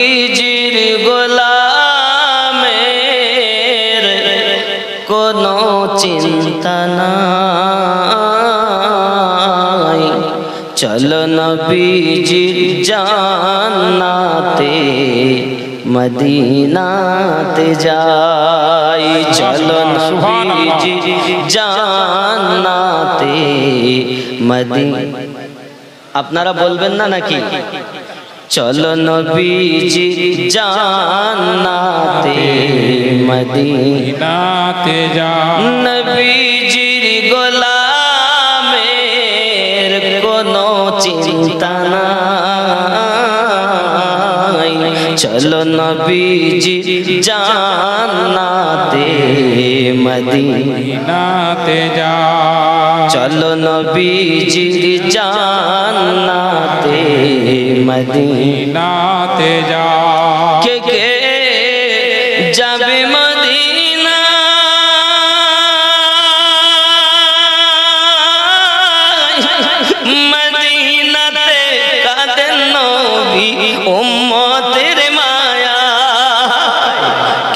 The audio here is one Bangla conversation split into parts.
নবীজির গোলামের কোনো চিন্তা নাই, চলো নবীজির জান্নাতে মদিনাতে যাই, চলো নবীজির জান্নাতে মদিনা। আপনারা বলবেন না নাকি? চলো নবীজির জান্নাতে মদিনাতে যাই, নবীজির গোলামের কোনো চিন্তা নাই, চলো নবীজির জান্নাতে মদিনাতে যাই, চলো নবীজির জান্নাতে মদিনাতে যাই। কে কে যাবে মদিনা, মদিনাতে কাঁদেন নবী উম্মতের মায়া।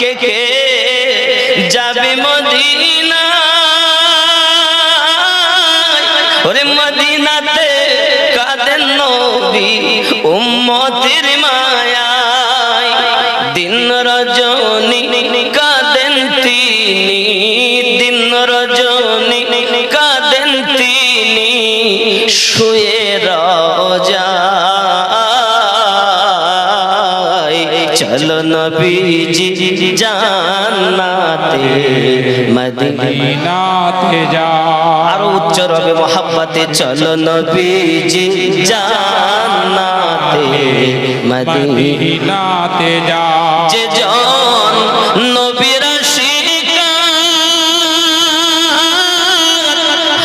কে কে যাবে মদিনা, ওরে মদিনাতে কাঁদেন নবী উম্মতের মায়ায়, দিন রজনী কাঁদেন তিনি, দিন রজনী কাঁদেন তিনি, শুয়ে রোজায়, চলো নবীজি জান্নাতে মদিনাতে যাই। আরো উচ্চ রবে মোহাব্বতে, চলো নবীজি জান্নাতে মদিনাতে যাই। যে জন নবীর আশিকান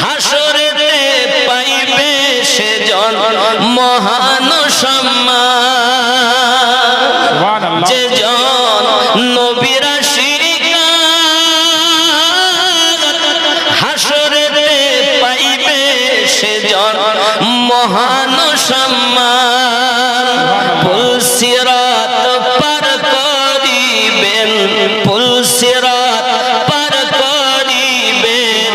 হাসরেতে পাইবে সে জন মহান সম্মান, যে জন নবীর মহান সম্মান, পুলসিরাত পার করিবেন, পুলসিরাত পার করিবেন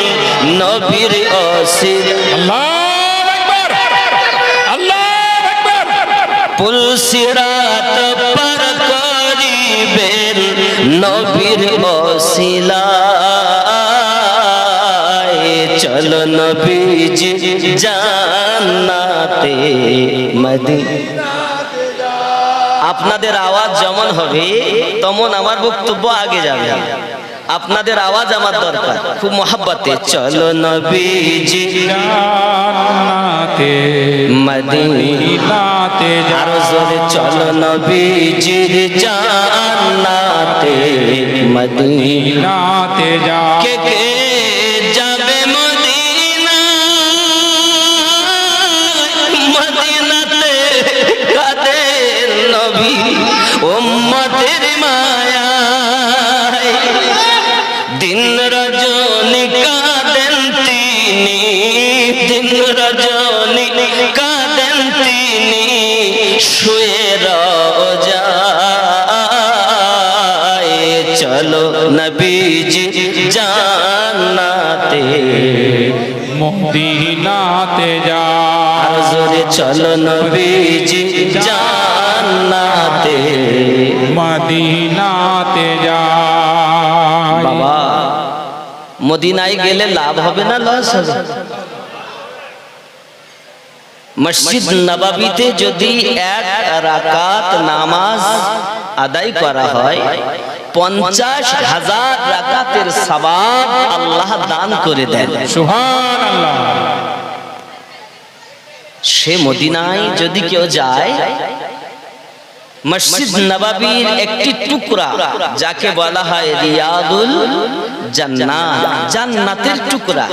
নবীর অসির। আল্লাহু আকবার, আল্লাহু আকবার। পুলসিরাত পার করিবেন নবীর অসিলা, চলো নবীজি জান্নাতে মদিনাতে যাই। আপনাদের আওয়াজ যেমন হবে তেমন আমার বক্তব্য আগে যাবে। আপনাদের আওয়াজ আমার দরকার খুব মহব্বতে, চলো নবীজি জান্নাতে মদিনাতে যাই। আরো জোরে, চলো নবীজির জান্নাতে মদিনাতে যাই। কে কে যাবে মদিনা, মদিনাতে কাঁদেন নবী উম্মতের মায়ায়, দিন রজনী কাঁদেন তিনি, দিন রজনী কাঁদেন তিনি, শুয়ে রোজায়, চলো নবীজি জান্নাতে মদিনাতে যাই। জোরে, চলো নবীজি জান্নাতে মদিনাতে যাই। বাবা, মদিনায় গেলে লাভ হবে না লস হবে? মসজিদ নববীতে যদি এক রাকাত নামাজ আদায় করা হয়, 50,000 রাকাতের সওয়াব আল্লাহ দান করে দেন। সুবহানাল্লাহ। সে মদিনায় যদি কেউ যায়, মসজিদ নববীর একটি টুকরা যাকে বলা হয় রিয়াদুল জান্নাত, জান্নাতের টুকরা,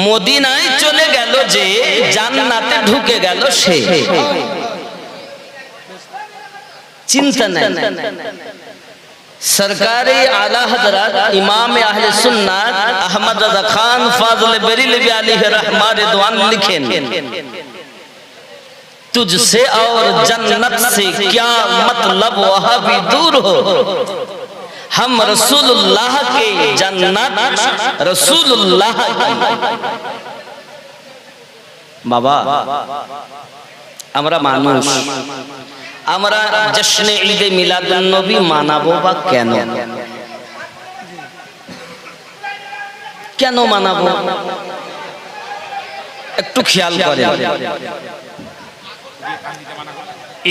মদিনায় চলে গেল যে জান্নাতে ঢুকে গেল সে, চিন্তা নেই। सरकारी आला हजरत इमाम अहले सुन्नत अहमद रजा खान फाजल बरेलवी अलैहि रहमा रिदवान लिखें तुझसे और जन्नत से क्या मतलब वहाँ भी दूर हो, हम रसूलुल्लाह के जन्नत रसूलुल्लाह की। बाबा আমরা মানুষ, আমরা জশ্নে ঈদে মিলাদুন নবী মানাবো বা কেন? কেন মানাবো একটু খেয়াল করেন।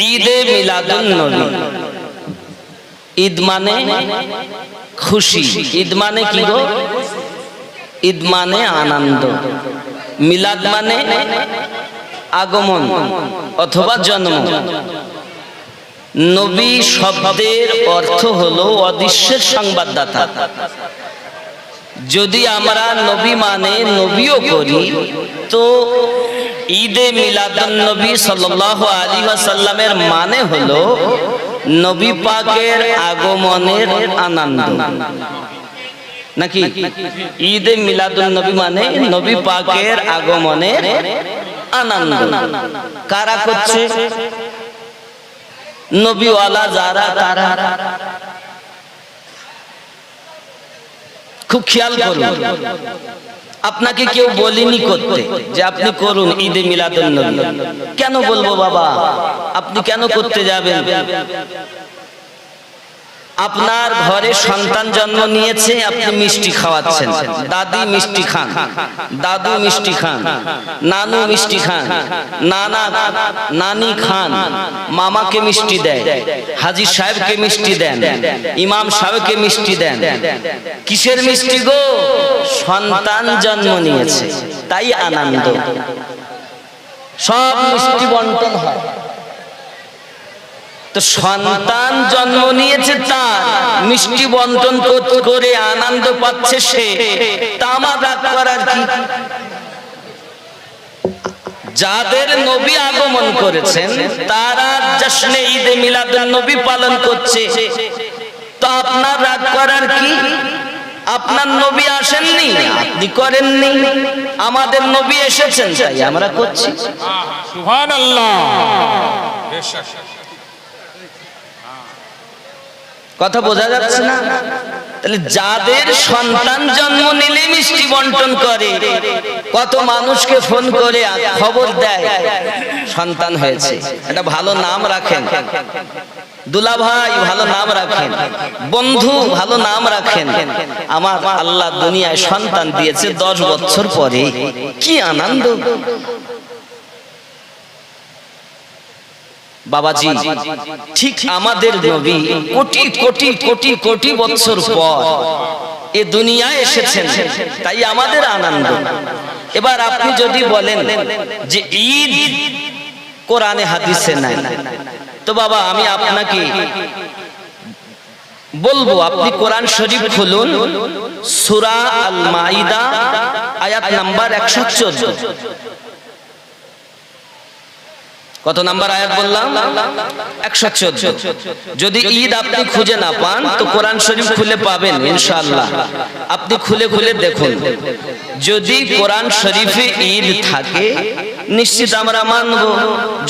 ঈদে মিলাদুন নবী, ঈদ মানে খুশি, ঈদ মানে কি গো? ঈদ মানে আনন্দ, মিলাদ মানে আগমন অথবা জন্ম। নবী শব্দের অর্থ হলো অদৃশ্যের সংবাদদাতা। যদি আমরা নবী মানে নবীও করি, তো ঈদে মিলাদুন নবী সাল্লাল্লাহু আলাইহি ওয়াসাল্লামের মানে হলো নবী পাকের আগমনের আনন্দ, নাকি? ঈদে মিলাদুন নবী মানে নবী পাকের আগমনের আনন্দ। কারা করছে? নবীওয়ালা যারা, তারা। খুব খেয়াল করুন, আপনাকে কেউ বলেনি করতে যে আপনি করুন ঈদে মিলাদুন নবী। কেন বলবো বাবা? আপনি কেন করতে যাবেন? আপনার ঘরে সন্তান জন্ম নিয়েছে, আপনি মিষ্টি খাওয়াচ্ছেন, দাদি মিষ্টি খান, দাদু মিষ্টি খান, নানু মিষ্টি খান, নানা নানি খান, মামাকে মিষ্টি দেয়, হাজী সাহেবকে মিষ্টি দেন, ইমাম সাহেবকে মিষ্টি দেন। কিসের মিষ্টি গো? সন্তান জন্ম নিয়েছে তাই আনন্দ, সব মিষ্টি বন্টন হয়। তো সন্তান জন্ম নিয়েছে, তার মিষ্টি বন্টন করে আনন্দ পাচ্ছে সে, তা আমার রাগ করার কি? যাদের নবী আগমন করেছেন তারা জশ্নে ঈদে মিলাদুন নবী পালন করছে, তো আপনার রাগ করার কি? আপনার নবী আসেননি, আপনি করেননি, আমাদের নবী এসেছেন তাই আমরা করছি। সুবহানাল্লাহ। কথা বোঝা যাচ্ছে না? তাহলে যাদের সন্তান জন্ম নিলে মিষ্টি বন্টন করে, কত মানুষকে ফোন করে খবর দেয় সন্তান হয়েছে, একটা ভালো নাম রাখেন, দুলা ভাই ভালো নাম রাখেন, বন্ধু ভালো নাম রাখেন। আমার আল্লাহ দুনিয়ায় সন্তান দিয়েছে 10 বছর পরে, কি আনন্দ বাবাজি। ঠিক আমাদের নবী কোটি কোটি কোটি কোটি বছর পর এ দুনিয়ায় এসেছেন, তাই আমাদের আনন্দ। এবার আপনি যদি বলেন যে ঈদ কোরআনে হাদিসে নাই, তো বাবা আমি আপনাকে বলবো আপনি কোরআন শরীফ খুলুন, সূরা আল মাইদা আয়াত নাম্বার 114। কত নাম্বার আয়াত বললাম? 114। যদি ঈদ আপনি খুঁজে না পান তো কোরআন শরীফ খুলে পাবেন ইনশাআল্লাহ। আপনি খুলে খুলে দেখুন, যদি কোরআন শরীফে ঈদ থাকে নিশ্চিত আমরা মানব,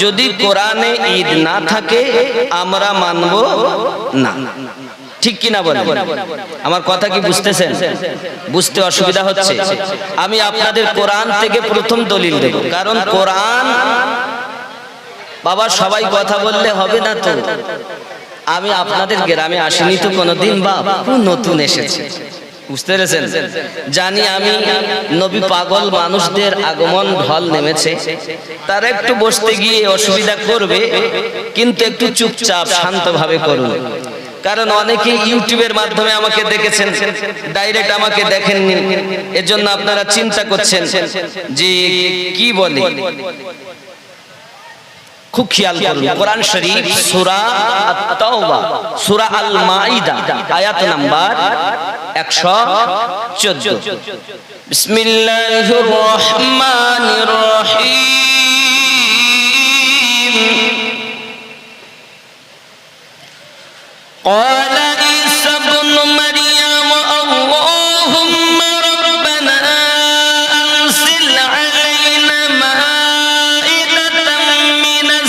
যদি কোরআনে ঈদ না থাকে আমরা মানব না। ঠিক কিনা বলেন? আমার কথা কি বুঝতেছেন? বুঝতে অসুবিধা হচ্ছে? আমি আপনাদের কোরআন থেকে প্রথম দলিল দেব, কারণ কোরআন বাবা সবাই কথা বললে হবে না তো। আমি আপনাদের গ্রামে আসিনি তো কোনোদিন, বাবা নতুন এসেছি, বুঝতে পেরেছেন? জানি আমি নবী পাগল মানুষদের আগমন ঢল নেমেছে, তারা একটু বসতে গিয়ে অসুবিধা করবে, কিন্তু একটু চুপচাপ শান্তভাবে করুন। কারণ অনেকে ইউটিউবের মাধ্যমে আমাকে দেখেছেন, ডাইরেক্ট আমাকে দেখেননি, এজন্য আপনারা চিন্তা করছেন যে কি বলে। খুব খেয়াল করুন, কোরআন শরীফ সূরা আত-তাওবা সূরা আল মাইদা আয়াত নাম্বার 114। বিসমিল্লাহির রহমানির রহিম। ক্বালা ঈসা ইবনু মারইয়াম আল্লাহুম্মা রাব্বানা আনজিল আলাইনা মাঈদাতাম মিনাস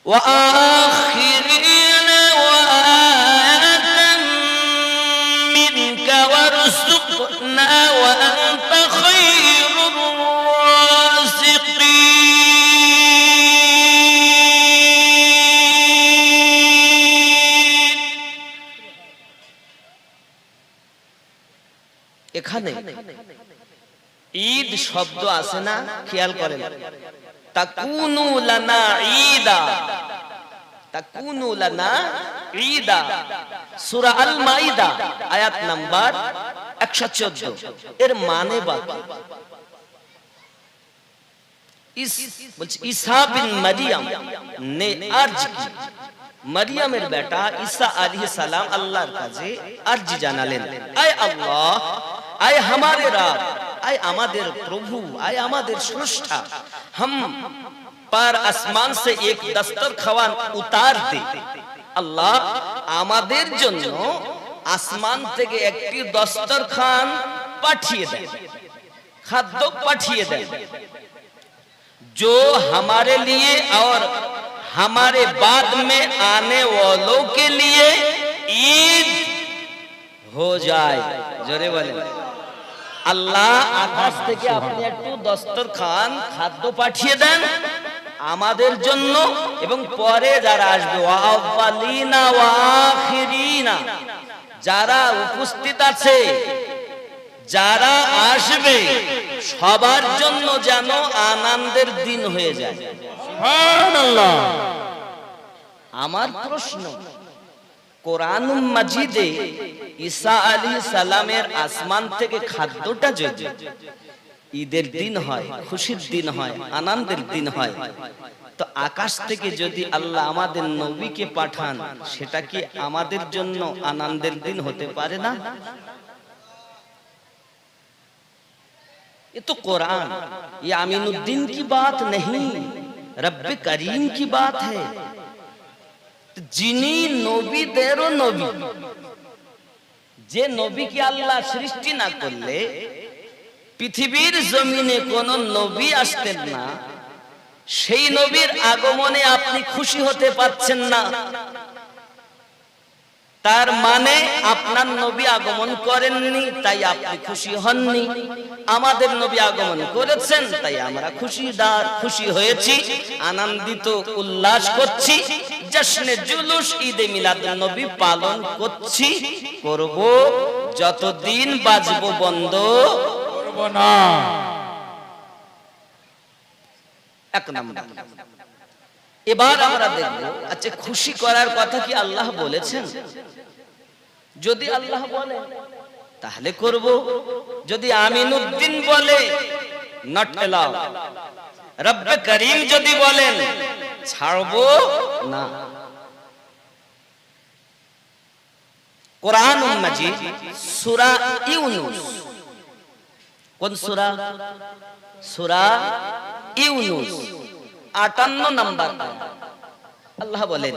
وآخرين وآية منك وارزقنا وأنت خير الرازقين এখানে ঈদ শব্দ আছে না, খেয়াল করেন। তাকুনু লানা ঈদা, তাকুনু লানা ঈদা, সূরা আল মাইদা আয়াত নাম্বার 114। এর মানে বাকি বলছে ঈসা বিন মারিয়াম ने अर्ज की, মারিয়ামের বেটা ঈসা আলাইহিস সালাম আল্লাহর কাছে अर्ज জানালেন, আয় আল্লাহ, আয় हमारे रब, आए আমাদের प्रभु, आए আমাদের স্রষ্টা, हम पर आसमान से एक दस्तरखान उतार दे। আল্লাহ আমাদের জন্য আসমান থেকে একটি দস্তরখান পাঠিয়ে দেন, খাদ্য পাঠিয়ে দেন, जो हमारे लिए और हमारे बाद में आने वालों के लिए ईद हो जाए। जोरे बोले আল্লাহ আকাশ থেকে আপনি একটু দস্তরখান খাদ্য পাঠিয়ে দেন আমাদের জন্য এবং পরে যারা আসবে, ওয়াআওয়ালিনা ওয়াআখিরিনা, যারা উপস্থিত আছে, যারা আসবে, সবার জন্য যেন আনন্দের দিন হয়ে যায়। সুবহানাল্লাহ। আমার প্রশ্ন, কোরআন মাজিদে ঈসা আলাইহিস সালামের আসমান থেকে খাদ্যটা যদি ঈদের দিন হয়, খুশির দিন হয়, আনন্দের দিন হয়, তো আকাশ থেকে যদি আল্লাহ আমাদের নবীকে পাঠান, সেটা কি আমাদের জন্য আনন্দের দিন হতে পারে না? ये तो कुरान, ये आमीनुद्दीन की बात नहीं, रब्बे करीम की बात है। যিনি নবীদেরও নবী, যে নবীকে আল্লাহ সৃষ্টি না করলে পৃথিবীর জমিনে কোন নবী আসতেন না, সেই নবীর আগমনে আপনি খুশি হতে পারছেন না, তার মানে আপনার নবী আগমন করেননি, তাই আপনি খুশি হননি। আমাদের নবী আগমন করেছেন, তাই আমরা খুশি হয়েছি, আনন্দিত উল্লাস করছি, জশ্নে জুলুস ঈদে মিলাদুন নবী পালন করছি, করব, যতদিন বাঁচবো বন্ধ করব না। এক নাম্বার। এবার আমরা দেখব, আচ্ছা খুশি করার কথা কি আল্লাহ বলেছেন? যদি আল্লাহ বলে তাহলে করব, যদি আমিনুদ্দিন বলে নট এলাও, রব্বে করিম যদি বলেন ছাড়বো না। কোরআন মাজিদ সূরা ইউনূস, কোন সূরা? সূরা ইউনূস 58 নম্বর আল্লাহ বলেন,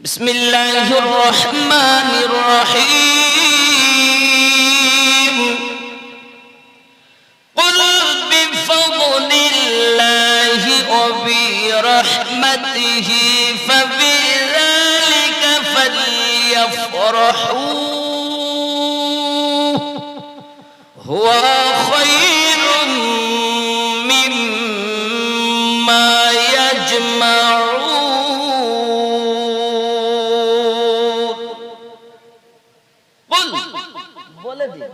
বিসমিল্লাহির রহমানির রহিম, কুল বিফদলিল্লাহি ওয়া বিরহমাতিহি ফাবিযালিকা ফালইফরাহু হুয়া খায়রুম মিম্মা ইয়াজমাউন। বলে দিন,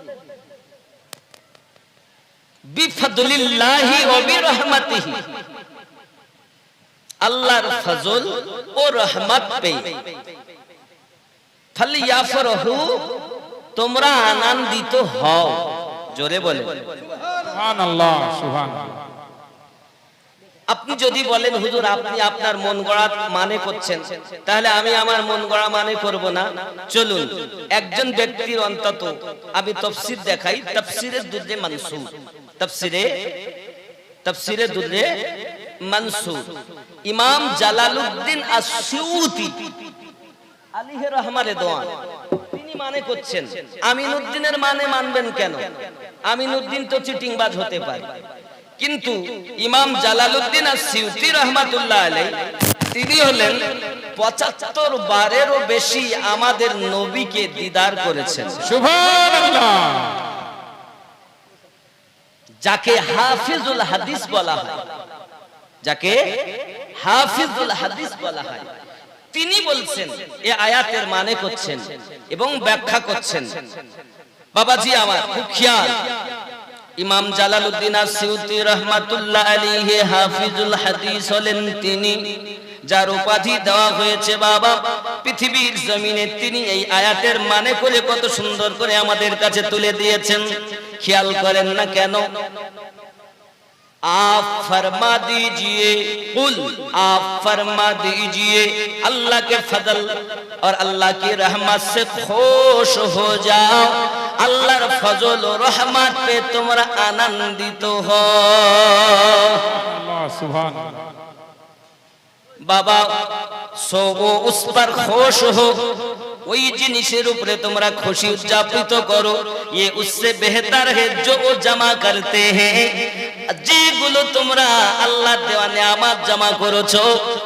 বিফদলিল্লাহি ওয়া বিরহমাতিহি, আল্লাহর ফজল ও রহমত পেয়ে, ফালইফরাহু, তোমরা আনন্দিত হও। জোরে বলে সুবহানাল্লাহ, সুবহানাল্লাহ। আপনি যদি বলেন হুজুর আপনি আপনার মন গড়া মানে করছেন, তাহলে আমি আমার মন গড়া মানে করব না। চলুন একজন ব্যক্তির অন্তত আমি তাফসীর দেখাই, তাফসীরে দুররে মানসুর, তাফসীরে দুররে মানসুর, ইমাম জালালউদ্দিন আস-সিউতি আলাইহি রহমাতুল্লাহ দোয়ান, তিনি মানে করছেন আমিনুদ্দিনের মানে মানবেন কেন? আমিনুদ্দিন তো চিটিংবাজ হতে পারে, কিন্তু ইমাম জালালউদ্দিন আস-সিউতি রহমাতুল্লাহ আলাইহি তিনি হলেন ৭৫ বারেরও বেশি আমাদের নবীকে দিদার করেছেন। সুবহানাল্লাহ। যাকে হাফিজুল হাদিস বলা হয়, যাকে হাফিজুল হাদিস বলা হয়, তিনি বলছেন এই আয়াতের মানে করছেন এবং ব্যাখ্যা করছেন। বাবাজি আমার খুব খেয়াল, ইমাম জালালউদ্দিন আসিউতি রহমাতুল্লাহ আলাইহি হাফিজুল হাদিস হলেন তিনি, যার উপাধি দেওয়া হয়েছে বাবা পৃথিবীর জমিনে। তিনি এই আয়াতের মানে করে কত সুন্দর করে আমাদের কাছে তুলে দিয়েছেন। খেয়াল করেন না কেন? आप फरमा दीजिए, कुल आप फरमा दीजिए अल्लाह के फजल और अल्लाह की रहमत से खुश हो जाओ, अल्लाहर फजल और रहमत पे तुमरा आनंदित हो। अल्लाह सुभान बाबा सोगो उस पर खुश हो, ওই জিনিসের উপরে তোমরা খুশি উদযাপিত করো। ये उससे बेहतर है जो वो जमा करते हैं, যেগুলো তোমরা আল্লাহর দেওয়া নিয়ামত জমা করেছো,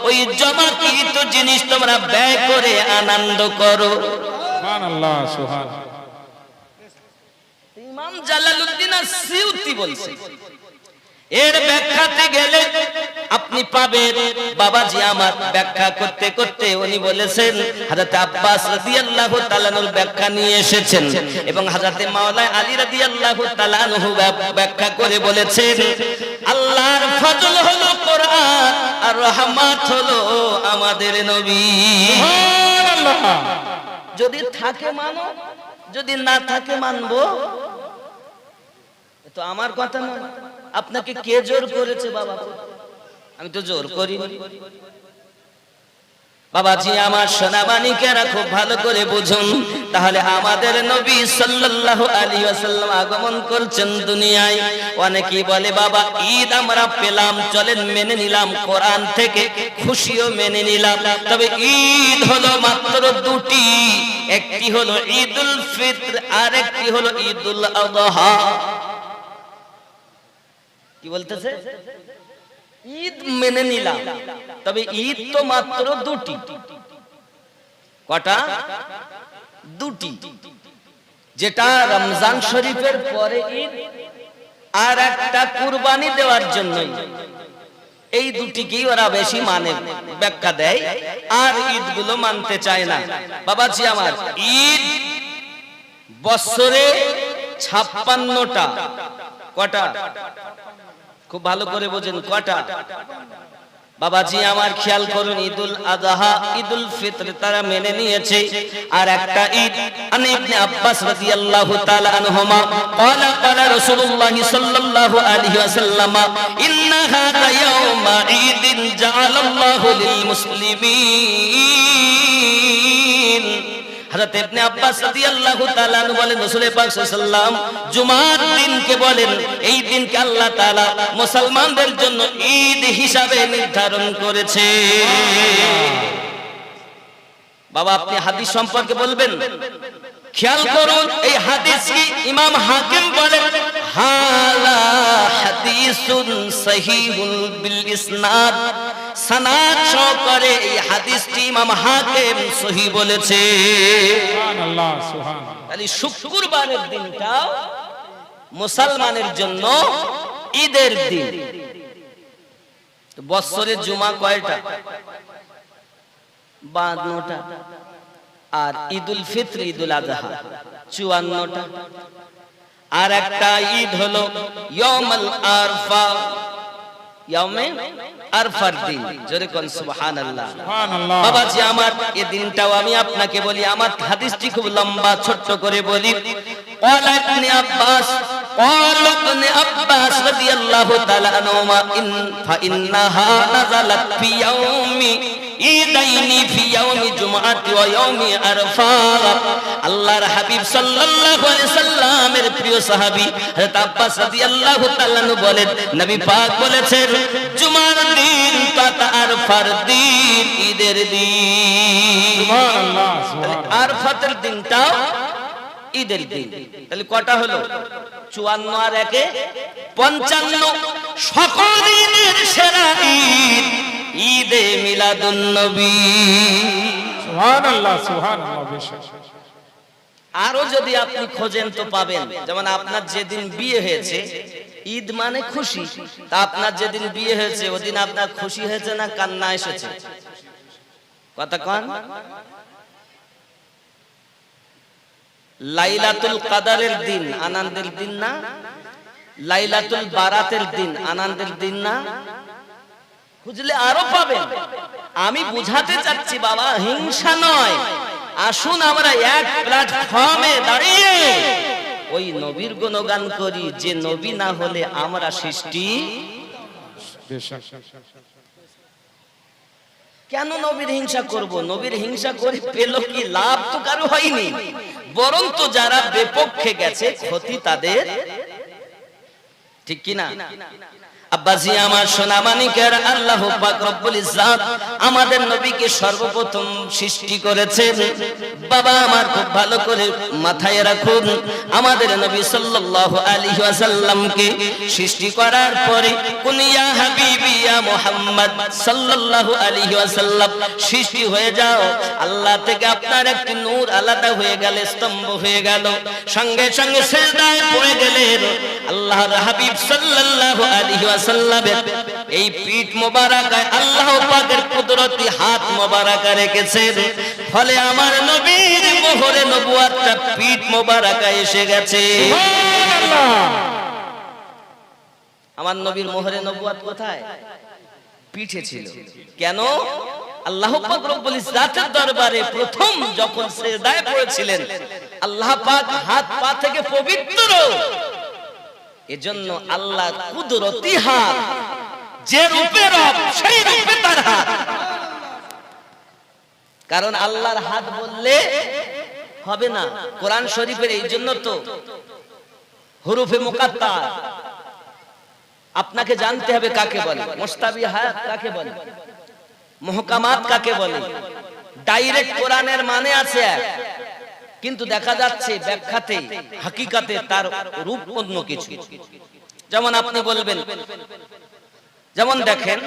ওই জমাকৃত জিনিস তোমরা ব্যয় করে আনন্দ করো। সুবহানাল্লাহ সুবহান। ইমাম জালালউদ্দিন আসিউতি বলছেন। এর ব্যাখ্যাতে গেলে আপনি পাবেন বাবাজি আমার ব্যাখ্যা করতে করতে উনি বলেছেন হযরত আব্বাস রাদিয়াল্লাহু তাআলা আনহুর ব্যাখ্যা নিয়ে এসেছেন এবং হযরত মাওলানা আলী রাদিয়াল্লাহু তাআলা আনহু ব্যাখ্যা করে বলেছেন আল্লাহর ফজল হলো কোরআন আর রহমত হলো আমাদের নবী। সুবহানাল্লাহ। যদি থাকে মানো, যদি না থাকে মানবো, তো আমার কথা না। আপনাকে কে জোর করেছে বাবা? আমি তো জোর করিনি। বাবাজি আমার সোনামানিকেরা খুব ভালো করে বুঝুন, তাহলে আমাদের নবী সাল্লাল্লাহু আলাইহি ওয়াসাল্লাম আগমন করছেন দুনিয়ায়। অনেকেই বলে বাবা ঈদ আমরা পেলাম, চলেন মেনে নিলাম, কোরআন থেকে খুশিও মেনে নিলাম, তবে ঈদ হলো মাত্র দুটি, একটি হলো ঈদুল ফিতর আর একটি হলো ঈদুল আযহা। কি বলতেছে? ঈদ মেনে নিলাম, তবে ঈদ তো মাত্র দুটি। কটা? দুটি। যেটা রমজান শরীফের পরে ঈদ আর একটা কুরবানি দেওয়ার জন্য। এই দুটিকেই ওরা বেশি মানে, ব্যাখ্যা দেয়, আর ঈদগুলো মানতে চায় না। বাবাজি আমার ঈদ বছরে 56টা। কটা? খুব ভালো করে বোঝেন কটা? বাবাজি আমার খেয়াল করুন, ঈদুল আযহা ঈদুল ফিতর তারা মেনে নিয়েছে, আর একটা ঈদ আন ইবনে আব্বাস রাদিয়াল্লাহু তাআলা আনহুমা ক্বালা ক্বালা রাসূলুল্লাহ সাল্লাল্লাহু আলাইহি ওয়াসাল্লাম ইন্না হাযা ইয়াউমা ঈদিন জাআলাল্লাহু লিল মুসলিমিন। হযরত ইবনে আব্বাস রাদিয়াল্লাহু তাআলা আনহু বলেন রাসূল পাক সাল্লাল্লাহু আলাইহি ওয়াসাল্লাম জুমার দিনকে বলেন এই দিনকে আল্লাহ তাআলা মুসলমানদের জন্য ঈদ হিসাবে নির্ধারণ করেছে। বাবা আপনি হাদিস সম্পর্কে বলবেন, খেয়াল করুন এই হাদিস কি ইমাম হাকিম বলেন হালা হাদিসুন সহিহুল বিল ইসনাদ, সনদ সহকারে এই হাদিসটি ইমাম হাকিম সহিহ বলেছে। সুবহানাল্লাহ সুবহান। তাহলে শুক্রবারের দিনটা মুসলমানের জন্য ঈদের দিন। তো বছরে জুমা কয়টা? 52টা। আর ঈদুল ফিতর ঈদুল আযহা 54টা। আর একটা ঈদ হলো ইয়াউমুল আরফা, ইয়াউমে আরফার দিন। জোরে কোন সুবহানাল্লাহ। সুবহানাল্লাহ। বাবাজি আমার এই দিনটাও আমি আপনাকে বলি, আমার হাদিসটি খুব লম্বা, ছোট্ট করে বলি। ক্বালা ইবনে আব্বাস ক্বালা ইবনে আব্বাস রাদিয়াল্লাহু তাআলা আনহুমা ফাইন্নাহা নাযালাত ফি ইয়াউমি ঈদাইনি ফি ইয়াউমি জুমআতি ওয়া ইয়াউমি আরফা। আল্লাহর হাবিব সাল্লাল্লাহু আলাইহি সাল্লামের প্রিয় সাহাবী হযরত আব্বাস রাদিয়াল্লাহু তাআলা আনহু বলেন নবী পাক বলেছেন জুমার দিন তথা আরফার দিন ঈদের দিন। সুবহানাল্লাহ সুবহান। আরফাতের দিনটা ঈদের দিন। তাহলে কটা হলো? 54 আর 1 55। সকল ঈদের সেরা ঈদ ঈদে মিলাদুন নবী। সুবহানাল্লাহ সুবহানাল্লাহ। বেশ আরো যদি আপনি খোঁজেন তো পাবেন। যেমন আপনার যেদিন বিয়ে হয়েছে ঈদ মানে খুশি, তা আপনার যেদিন বিয়ে হয়েছে ওদিন আপনার খুশি হয়েছে না কান্না এসেছে? কথা কন। লাইলাতুল কাদারের দিন আনন্দের দিন না? লাইলাতুল বারাতের দিন আনন্দের দিন না? খুঁজলে আরো পাবেন। আমি বুঝাতে চাচ্ছি বাবা, হিংসা নয়। আসুন আমরা এক প্ল্যাটফর্মে দাঁড়িয়ে ওই নবীর গুণগান করি, যে নবী না হলে আমরা সৃষ্টি। বেশ কেন নবীর হিংসা করব? নবীর হিংসা করে পেল কি লাভ? তো কারো হয়নি, বরং তো যারা বিপক্ষে গেছে ক্ষতি তাদের। ঠিক কি না? আব্বাজি আমার সোনা মানিকের, আল্লাহ পাক রব্বুল ইজ্জত আমাদের নবীকে সর্বপ্রথম সৃষ্টি করেছেন। বাবা আমার খুব ভালো করে মাথায় রাখুন, আমাদের নবী সাল্লাল্লাহু আলাইহি ওয়াসাল্লামকে সৃষ্টি করার পরে কুনিয়া হাবিবি ইয়া মুহাম্মদ সাল্লাল্লাহু আলাইহি ওয়াসাল্লাম সৃষ্টি হয়ে যাও। আল্লাহ থেকে আপনার একটি নূর আলাদা হয়ে গেল, স্তম্ভ হয়ে গেল, সঙ্গে সঙ্গে সিজদায় পড়ে গেলেন। আল্লাহর হাবিব সাল্লাল্লাহু আলাইহি ওয়াসাল্লামের এই পিঠ মোবারকায় আল্লাহ পাকের কুদরতি হাত মোবারকা রেখেছেন। ফলে আমার নবীর মোহরে নবুয়তটা পিঠ মোবারকায় এসে গেছে। আমার নবীর মোহরে নবুয়ত কোথায়? পিঠে ছিল। কেন? আল্লাহ পাক রব্বুল ইজ্জতের দরবারে প্রথম যখন সিজদায় পড়েছিলেন, আল্লাহ পাক হাত পা থেকে পবিত্র। এজন্য আল্লাহ কুদরতি হাত, যে রূপে রব সেই রূপে তার হাত। কারণ আল্লাহর হাত বললে হবে না। কোরআন শরীফের এই জন্য তো হুরুফে মুকাত্তা আপনাকে জানতে হবে কাকে বলে, মুস্তাবিহাত কাকে বলে, মুহকামাত কাকে বলে। ডাইরেক্ট কোরআনের মানে আছে এক, কিন্তু দেখা যাচ্ছে ব্যাখ্যাতে হাকিকাতে তার রূপ অন্য কিছু। যেমন আপনি বলবেন, যেমন দেখেন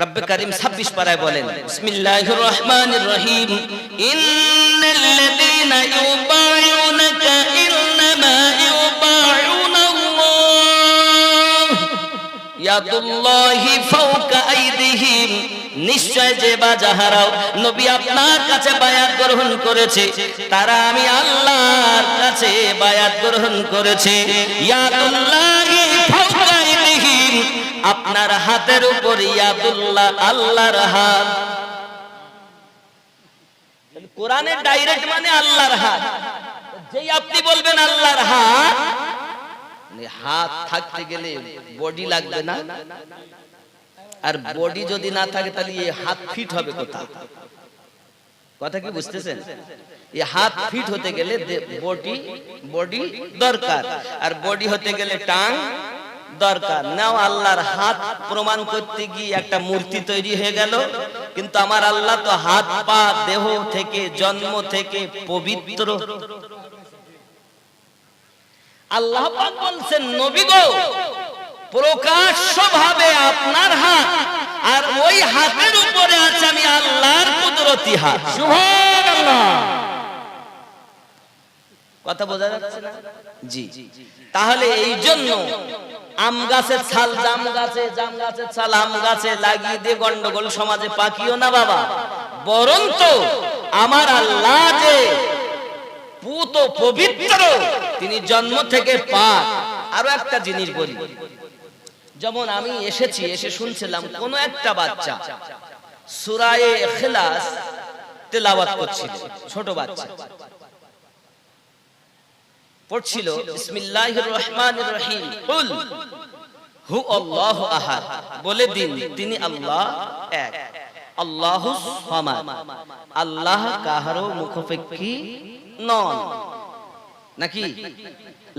রব্বে কারীম 26 পারায় বলেন, বিসমিল্লাহির রহমানির রহিম, ইন্নাল্লাযীনা ইউবাইউনাকা ইন্নামা ইউবাইউনাল্লাহ ইয়াদুল্লাহি ফাওকা আইদিহিম। নিশ্চয় যে বাজাহারাও নবী আপনার কাছে বায়াত গ্রহণ করেছে, তারা আমি আল্লাহর কাছে বায়াত গ্রহণ করেছে। ইয়াদুল্লাহি ফাওকা আইদিহিম, আপনার হাতের উপর ইয়াদুল্লাহ, আল্লাহর হাত। কোরআনের ডাইরেক্ট মানে আল্লাহর হাত। যেই আপনি বলবেন আল্লাহর হাত, হাত থাকতে গেলে বডি লাগবে না? আর বডি যদি না থাকে তাহলে এই হাত ফিট হবে কোথায়? কথা কি বুঝতেছেন? এই হাত ফিট হতে গেলে বডি দরকার, আর বডি হতে গেলে টাং দরকার। নাও আল্লাহর হাত প্রমাণ করতে গিয়ে একটা মূর্তি তৈরি হয়ে গেল, কিন্তু আমার আল্লাহ তো হাত পা দেহ থেকে জন্ম থেকে পবিত্র। আল্লাহ পাক বলছেন, নবী গো প্রকাশ্যভাবে আপনার হাত, আর ওই হাতের উপরে আছে আমি আল্লাহর কুদরতি হাত। সুবহানাল্লাহ। কথা বোঝা যাচ্ছে না? জি। তাহলে এই জন্য আম গাছের ছাল জাম গাছের ছাল আম গাছে লাগিয়ে দিয়ে গন্ডগোল সমাজে পাকিও না বাবা। বরং তো আমার আল্লাহ যে পুত পবিত্র, তিনি জন্ম থেকে পাক। আরো একটা জিনিস বলি, যেমন আমি এসে শুনছিলাম কোন একটা বাচ্চা সূরা ইখলাস তেলাওয়াত করছিল, ছোট বাচ্চা পড়ছিল, বিসমিল্লাহির রহমানির রহিম, কুল হু আল্লাহু আহাদ, বলে দিন তিনি আল্লাহ এক, আল্লাহুস সামাদ, আল্লাহ কাহারো মুখাপেক্ষী নন, নাকি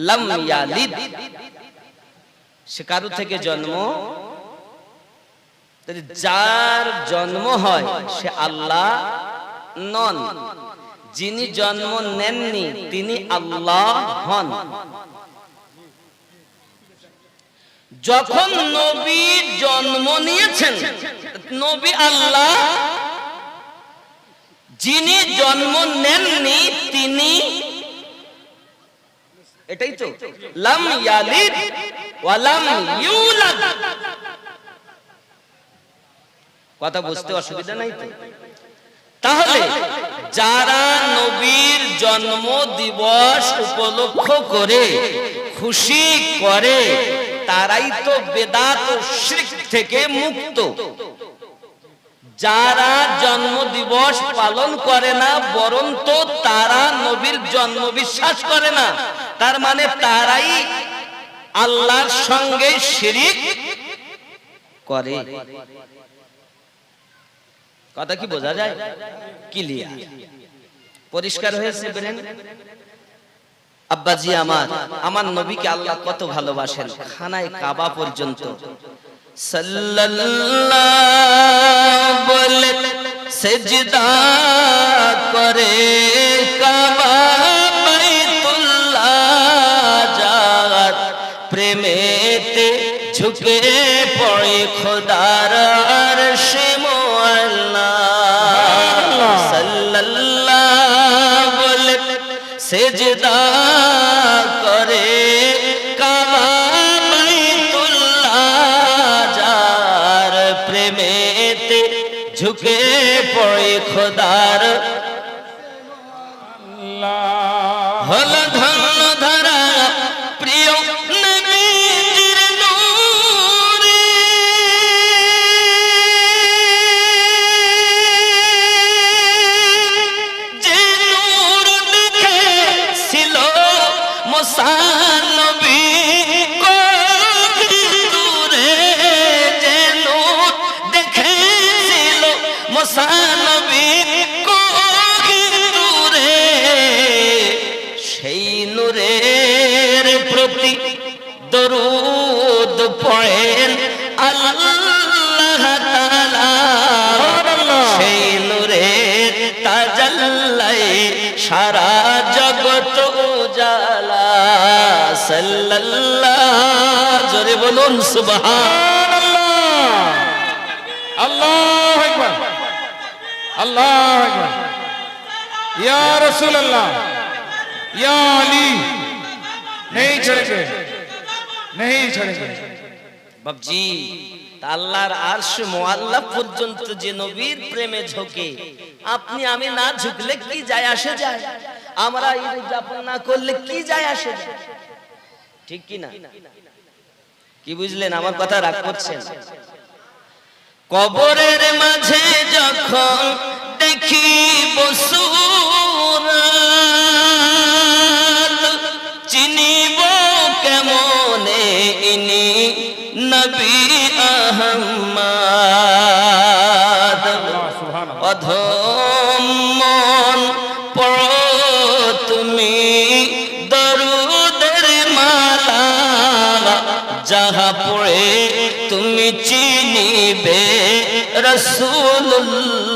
লাম ইয়ালিদ, সে কারো থেকে জন্ম, যার জন্ম হয় সে আল্লাহ নন, যিনি জন্ম নেননি তিনি আল্লাহ হন। যখন নবী জন্ম নিয়েছেন নবী আল্লাহ, যিনি জন্ম নেননি তিনি, এটাই তো লাম ইয়ালিদ ওয়া লাম ইউলাদ। কথা বুঝতে অসুবিধা নাই তো? তাহলে যারা নবীর জন্ম দিবস উপলক্ষ করে খুশি করে তারাই তো বেদাত ও শিরক থেকে মুক্ত। যারা জন্ম দিবস পালন করে না বরং তো তারা নবীর জন্ম বিশ্বাস করে না, তার মানে তারাই আল্লাহর সঙ্গে শিরক করে। কথা কি বোঝা যায়? ক্লিয়ার, পরিষ্কার হয়েছে ব্রেন? আব্বাজি আমার নবীকে আল্লাহ কত ভালোবাসেন, খানায় কাবা পর্যন্ত সাল্লাল্লাহু বলে সিজদা করে কাবা বাইতুল্লাহ জাত প্রেমেতে ঝুঁকে পড়ে খোদার আরশে মোয়াল্লা। সাল্লাল্লাহু বলে সিজদা করে কাবা বাইতুল্লাহ যার প্রেমেতে ঝুঁকে পড়ে খোদার হল ধন্য ধরা প্রিয় নবীর নূরে। যে নূর দেখেছিল মুসা নবী দূরে, যে নূর দেখেছিল মুসা নবী দূরে, সেই নূরের প্রতি দরুদ পড়েন আল্লাহ তাআলা। সেই নূরের তাজাল্লায় সারা জগৎ উজালা। সাল্লাল্লাহ, জোরে বলুন সুবহানাল্লাহ। আল্লাহু আকবার, আল্লাহু আকবার। ইয়া রাসূলুল্লাহ, ইয়া আলী, नहीं छोड़ेंगे, नहीं छोड़ेंगे। বাবজি, আল্লাহর আরশ মুআল্লা পর্যন্ত যে নবীর প্রেমে ঝোঁকে, আপনি আমি না ঝুঁকলে কি যায় আসে যায়? আমরা ঈদ উদযাপন না করলে কি যায় আসে যায়? ঠিক কি না? কি বুঝলেন? আমার কথা রাগ করছেন? কবরের মাঝে যখন দেখি বসুরাত, চিনিব কেমনে ইনি নবী আহমদ। অধম মন পড়ো তুমি দরুদের মালা, যাহা পড়ে তুমি চিনিবে রাসূলুল্লাহ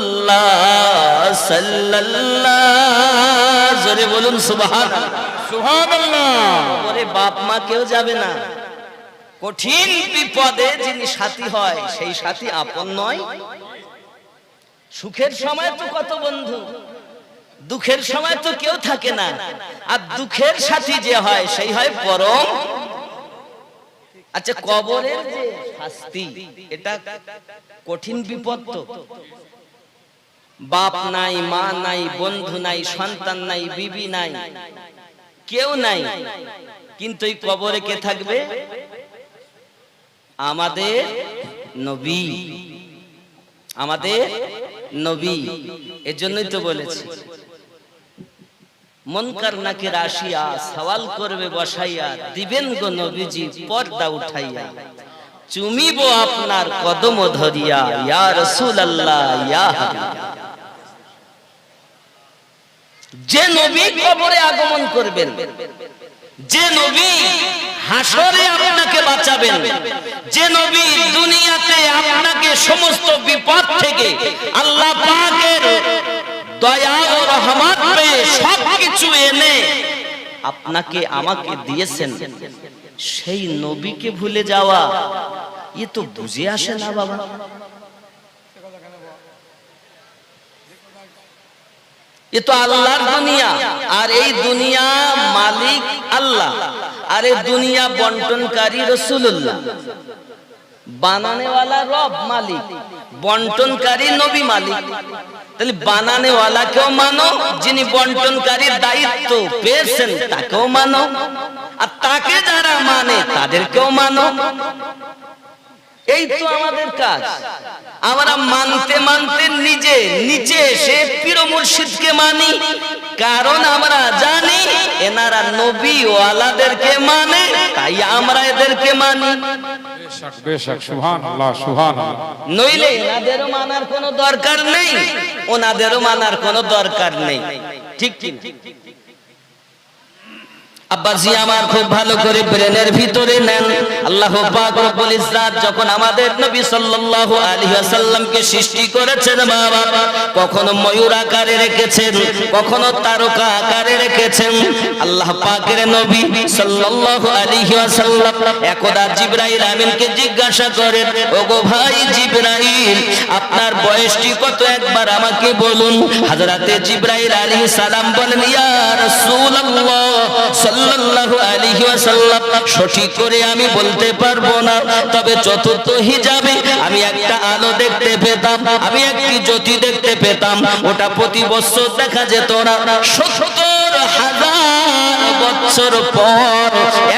সাল্লাল্লাহ। জোরে বলুন সুবহানাল্লাহ, সুবহানাল্লাহ। ওরে বাপ মা কেউ যাবে না, কঠিন বিপদে যিনি সাথী হয় সেই সাথী আপন নয়। সুখের সময় তো কত বন্ধু, দুঃখের সময় তো কেউ থাকে না, আর দুঃখের সাথী যে হয় সেই হয় পরম। আচ্ছা, কবরের যে শাস্তি, এটা কঠিন বিপদ তো। বাপ নাই, মা নাই, বন্ধু নাই, সন্তান নাই, বিবি নাই, কেউ নাই, কিন্তু এই কবরে কে থাকবে? আমাদের নবী, আমাদের নবী। এজন্যই তো বলেছি মুনকার নাকির আসিয়া সওয়াল করবে বসাইয়া, দিবেন গো নবীজি পর্দা উঠাইয়া, চুমিব আপনার কদম ধরিয়া, ইয়া রাসূলুল্লাহ ইয়া হাবিব। যে নবী কবরে আগমন করবেন, যে নবী হাসরে আপনাকে বাঁচাবেন, যে নবী দুনিয়াতে আপনাকে সমস্ত বিপদ থেকে আল্লাহ পাকের দয়া ও রহমত করে সবকিছু এনে আপনাকে আমাকে দিয়েছেন, সেই নবীকে ভুলে যাওয়া এ তো বুঝে আসে না বাবা। এ তো আল্লাহর দুনিয়া, আর এই দুনিয়া মালিক আল্লাহ, আর এই দুনিয়া বন্টনকারী রাসূলুল্লাহ। বানানেওয়ালা রব মালিক, বন্টনকারী নবী মালিক। তাহলে বানানেওয়ালাকেও মানো, যিনি বন্টনকারীর দায়িত্ব পেয়েছেন তাকেও মানো, আর তাকে যারা মানে তাদেরকেও মানো। এই তো আমাদের কাজ। আমরা মানতে মানতে নিজে নিচে এসে পীর মুর্শিদকে মানি, কারণ আমরা জানি এনারা নবী ওয়ালাদেরকে মানে, তাই আমরা এদেরকে মানি। বেশক সুবহানাল্লাহ সুবহানাল্লাহ। নইলে এনাদেরও মানার কোনো দরকার নেই, ওনাদেরও মানার কোনো দরকার নেই। ঠিক ঠিক। আব্বাজি আমার খুব ভালো করে ব্রেনের ভিতরে নেন, আল্লাহ পাক রব্বুল ইজ্জাত যখন আমাদের নবী সাল্লাল্লাহু আলাইহি ওয়াসাল্লামকে সৃষ্টি করেছেন বাবা, কখনো ময়ূর আকারে রেখেছেন, কখনো তারকা আকারে রেখেছেন। আল্লাহ পাকের নবী সাল্লাল্লাহু আলাইহি ওয়াসাল্লাম একদা জিবরাইল আমিনকে জিজ্ঞাসা করেন, ওগো ভাই জিবরাইল, আপনার বয়সটি কত একবার আমাকে বলুন। হযরতে জিবরাইল আলাইহিস সালাম বলেন, ইয়া রাসূলুল্লাহ সাল্লাল্লাহু আলাইহি ওয়াসাল্লাম, সঠিক করে আমি বলতে পারবো না, তবে চতুর্থ হিজাবে আমি একটা আলো দেখতে পেতাম, আমি একটি জ্যোতি দেখতে পেতাম, ওটা প্রতি বছর দেখা যেত না, 70,000 বছর পর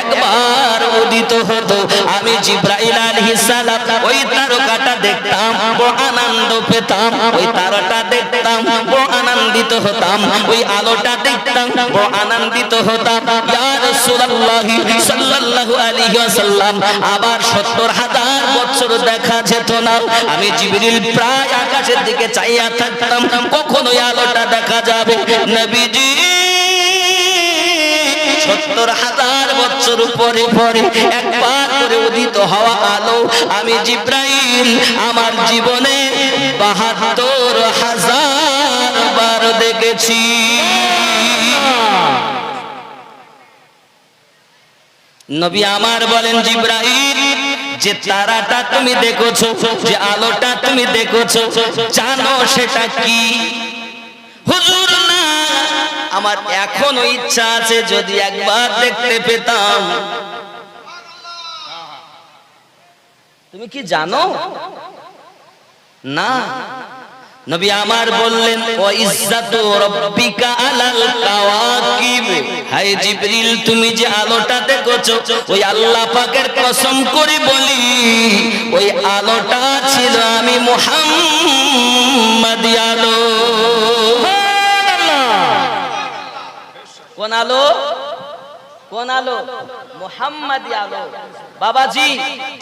একবার উদিত হতো। আমি জিবরাইল আলাইহিস সালাম ওই তারকাটা দেখতাম, বড় আনন্দ পেতাম, ওই তারাটা দেখতাম, বড় আনন্দিত হতাম, ওই আলোটা দেখতাম, বড় আনন্দিত হতাম। ইয়া রাসূলুল্লাহ সাল্লাল্লাহু আলাইহি ওয়াসাল্লাম, আবার 70,000 বছর দেখা যেত না। আমি জিবরিল প্রায় আকাশের দিকে চাইয়া থাকতাম, কখন ওই আলোটা দেখা যাবে। নবীজি 70,000 বছর পরে পরে একবার করে উদিত হওয়া আলো আমি জিবরাইল আমার জীবনে 72,000 বার দেখেছি। নবী আমার বলেন, জিবরাইল, যে তারাটা তুমি দেখেছো, যে আলোটা তুমি দেখেছো, জানো সেটা কি? হুজুর না, আমার এখনো ইচ্ছা আছে যদি একবার দেখতে পেতাম। তুমি কি জানো? না। নবী আমার বললেন, ও ইজ্জাতু রাব্বিকা আলাল কাওয়াকিব, হায় জিবরিল, তুমি যে আলোটা দেখেছো, ওই আল্লাহ পাকের কসম করে বলি, ওই আলোটা ছিল আমি মুহাম্মাদি আলো। কোন আলো? কোন আলো? মুহাম্মাদি আলো। বাবাজি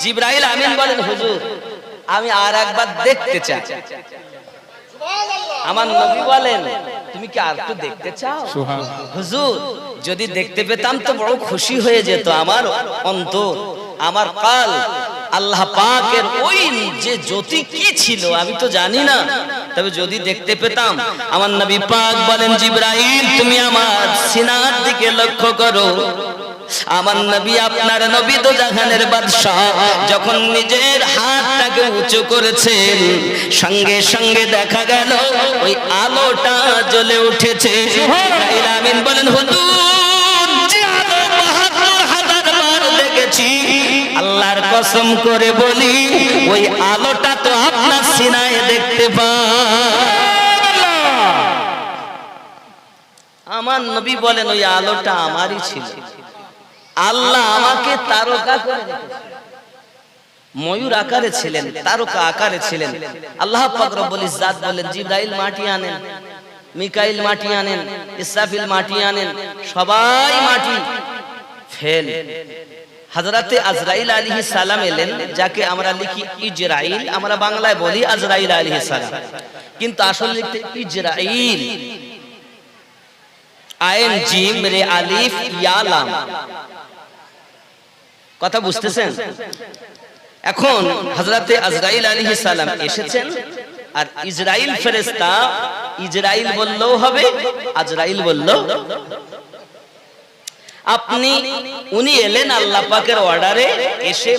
জিবরাইল আমিন বলেন, হুজুর আমি আর একবার দেখতে চাই। আমার নবী বলেন, তুমি কি আর একটু দেখতে চাও? হুজুর যদি দেখতে পেতাম তো বড় খুশি হয়ে যেত আমার অন্তর, আমার কাল। আল্লাহ পাকের ওই যে জ্যোতি কি ছিল আমি তো জানি না, তবে যদি দেখতে পেতাম। আমার নবী পাক বলেন, জিবরাইল তুমি আমার সিনার দিকে লক্ষ্য করো। আমার নবী, আপনার নবী তো জাহানের বাদশা, যখন নিজের হাতটাকে উঁচু করেছেন, সঙ্গে সঙ্গে দেখা গেল ওই আলোটা জ্বলে উঠেছে। জিবরাইল আমিন বলেন, হুজুর যে আলো 72,000 বার দেখেছি, আল্লাহর কসম করে বলি ওই আলোটা তো আপনার সিনায় দেখতে পাই। আমার নবী বলেন, ওই আলোটা আমারই ছিল। আল্লাহ আমাকে তারকা করে রেখেছেন। ময়ূর আকারে ছিলেন, তারকা আকারে ছিলেন। আল্লাহ পাক রব্বুল ইজ্জাত বলেন, জিবরাইল মাটি আনেন, মিকাইল মাটি আনেন, ইসরাফিল মাটি আনেন, সবাই মাটি ফেল। হযরতে আজরাইল আলাইহিস সালাম এলেন, যাকে আমরা লিখি ইজরাইল, আমরা বাংলায় বলি আজরাইল আলাইহিস সালাম, কিন্তু আসলে লিখতে ইজরাইল, আইন জিম রে আলিফ ইয়া লাম। কথা বুঝতেছেন? এখন হযরতে আজরাইল আলাইহিস সালাম এসেছেন, আর ইজরাইল ফেরেশতা ইজরাইল বললেও হবে, আজরাইল বললেও। উনি এলেন আল্লাহ পাকের অর্ডারে, এসে